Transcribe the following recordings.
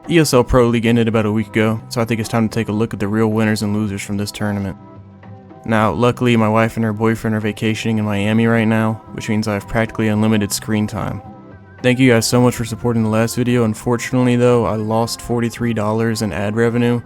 ESL Pro League ended about a week ago, so I think it's time to take a look at the real winners and losers from this tournament. Now, luckily my wife and her boyfriend are vacationing in Miami right now, which means I have practically unlimited screen time. Thank you guys so much for supporting the last video. Unfortunately though, I lost $43 in ad revenue,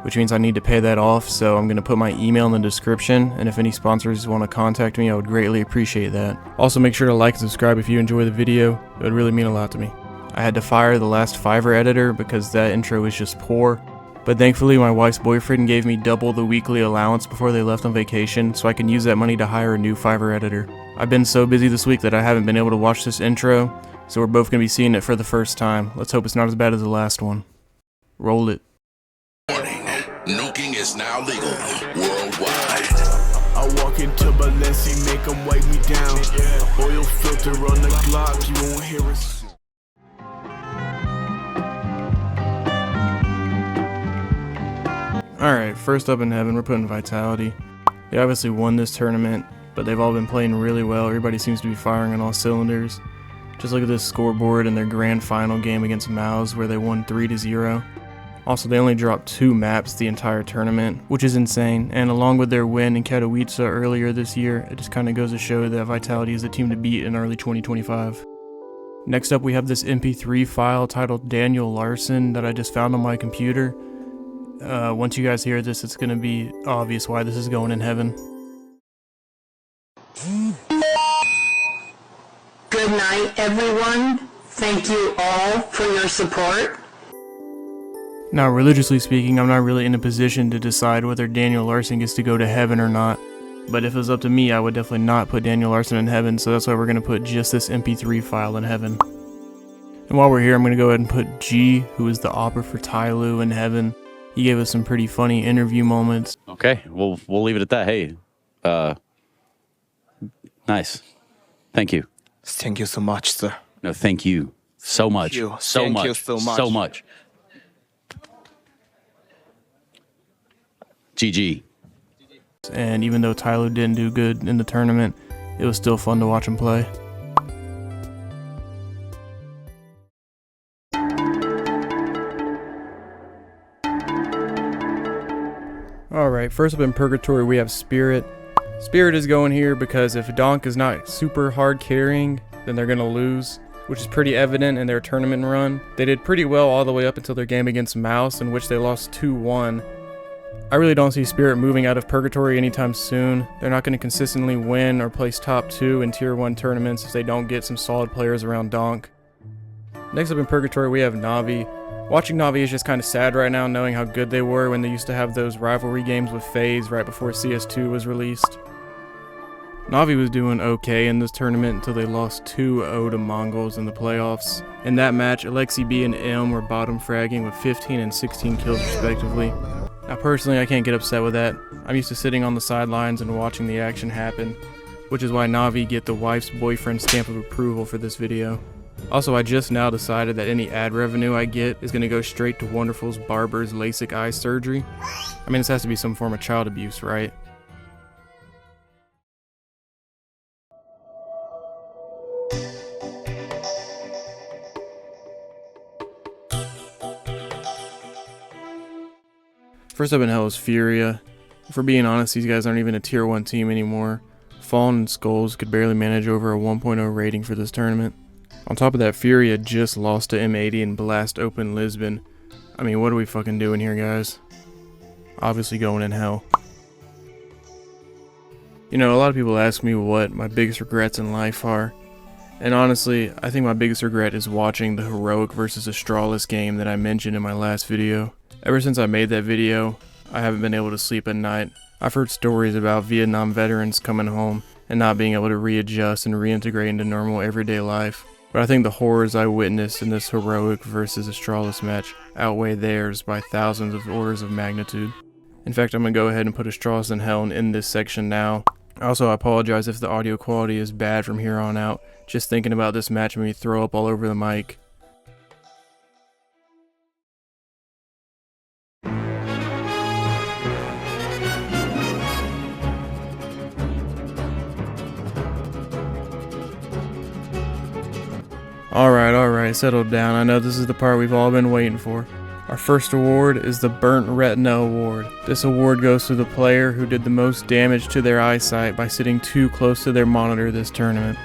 which means I need to pay that off, so I'm going to put my email in the description, and if any sponsors want to contact me, I would greatly appreciate that. Also, make sure to like and subscribe if you enjoy the video. It would really mean a lot to me. I had to fire the last Fiverr editor because that intro was just poor, but thankfully my wife's boyfriend gave me double the weekly allowance before they left on vacation, so I can use that money to hire a new Fiverr editor. I've been so busy this week that I haven't been able to watch this intro, so we're both going to be seeing it for the first time. Let's hope it's not as bad as the last one. Roll it. Nuking is now legal worldwide. I walk into Balenci, make them wipe me down. Oil filter on the Glock, you won't hear us. Alright, first up in heaven, we're putting Vitality. They obviously won this tournament, but they've all been playing really well. Everybody seems to be firing on all cylinders. Just look at this scoreboard in their grand final game against Maus, where they won 3-0. Also, they only dropped 2 maps the entire tournament, which is insane, and along with their win in Katowice earlier this year, it just kind of goes to show that Vitality is the team to beat in early 2025. Next up, we have this MP3 file titled Daniel Larson that I just found on my computer. Once you guys hear this, it's going to be obvious why this is going in heaven. Good night, everyone. Thank you all for your support. Now, religiously speaking, I'm not really in a position to decide whether Daniel Larson gets to go to heaven or not. But if it was up to me, I would definitely not put Daniel Larson in heaven, so that's why we're going to put just this MP3 file in heaven. And while we're here, I'm going to go ahead and put G, who is the opera for Tyloo, in heaven. He gave us some pretty funny interview moments. Okay, we'll leave it at that. Hey, nice. Thank you. Thank you so much, sir. No, thank you so much. Thank you. So Thank much. you so much. So much. GG. And even though Tyloo didn't do good in the tournament, it was still fun to watch him play. Alright, first up in Purgatory we have Spirit. Spirit is going here because if Donk is not super hard carrying, then they're going to lose, which is pretty evident in their tournament run. They did pretty well all the way up until their game against Maus, in which they lost 2-1. I really don't see Spirit moving out of Purgatory anytime soon. They're not going to consistently win or place top 2 in tier 1 tournaments if they don't get some solid players around Donk. Next up in Purgatory we have Navi. Watching Navi is just kind of sad right now, knowing how good they were when they used to have those rivalry games with FaZe right before CS2 was released. Navi was doing okay in this tournament until they lost 2-0 to Mongols in the playoffs. In that match, Alexi B and M were bottom fragging with 15 and 16 kills respectively. Now personally, I can't get upset with that. I'm used to sitting on the sidelines and watching the action happen, which is why Navi get the wife's boyfriend stamp of approval for this video. Also, I just now decided that any ad revenue I get is going to go straight to Wonderful's barber's LASIK eye surgery. I mean, this has to be some form of child abuse, right? First up in hell is Furia. If we're being honest, these guys aren't even a tier 1 team anymore. Fallen and Skulls could barely manage over a 1.0 rating for this tournament. On top of that, Furia just lost to M80 and Blast Open Lisbon. I mean, what are we fucking doing here, guys? Obviously going in hell. You know, a lot of people ask me what my biggest regrets in life are. And honestly, I think my biggest regret is watching the Heroic versus Astralis game that I mentioned in my last video. Ever since I made that video, I haven't been able to sleep at night. I've heard stories about Vietnam veterans coming home and not being able to readjust and reintegrate into normal everyday life. But I think the horrors I witnessed in this Heroic versus Astralis match outweigh theirs by thousands of orders of magnitude. In fact, I'm going to go ahead and put Astralis in hell and end this section now. Also, I apologize if the audio quality is bad from here on out. Just thinking about this match made me throw up all over the mic. Alright, settle down. I know this is the part we've all been waiting for. Our first award is the Burnt Retina Award. This award goes to the player who did the most damage to their eyesight by sitting too close to their monitor this tournament.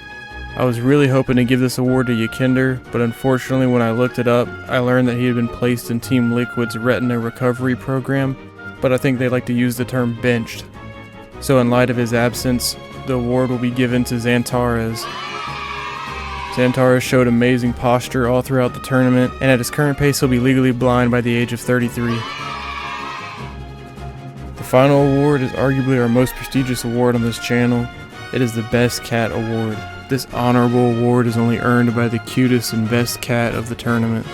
I was really hoping to give this award to Yakinder, but unfortunately when I looked it up, I learned that he had been placed in Team Liquid's Retina Recovery Program, but I think they like to use the term benched. So in light of his absence, the award will be given to Xantares. Xantares showed amazing posture all throughout the tournament, and at his current pace he'll be legally blind by the age of 33. The final award is arguably our most prestigious award on this channel. It is the Best Cat Award. This honorable award is only earned by the cutest and best cat of the tournament.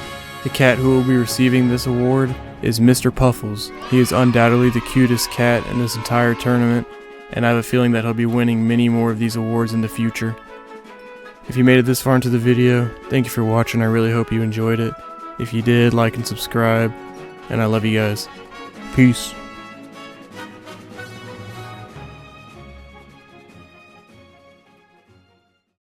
The cat who will be receiving this award is Mr. Puffles. He is undoubtedly the cutest cat in this entire tournament, and I have a feeling that he'll be winning many more of these awards in the future. If you made it this far into the video, thank you for watching. I really hope you enjoyed it. If you did, like and subscribe, and I love you guys. Peace.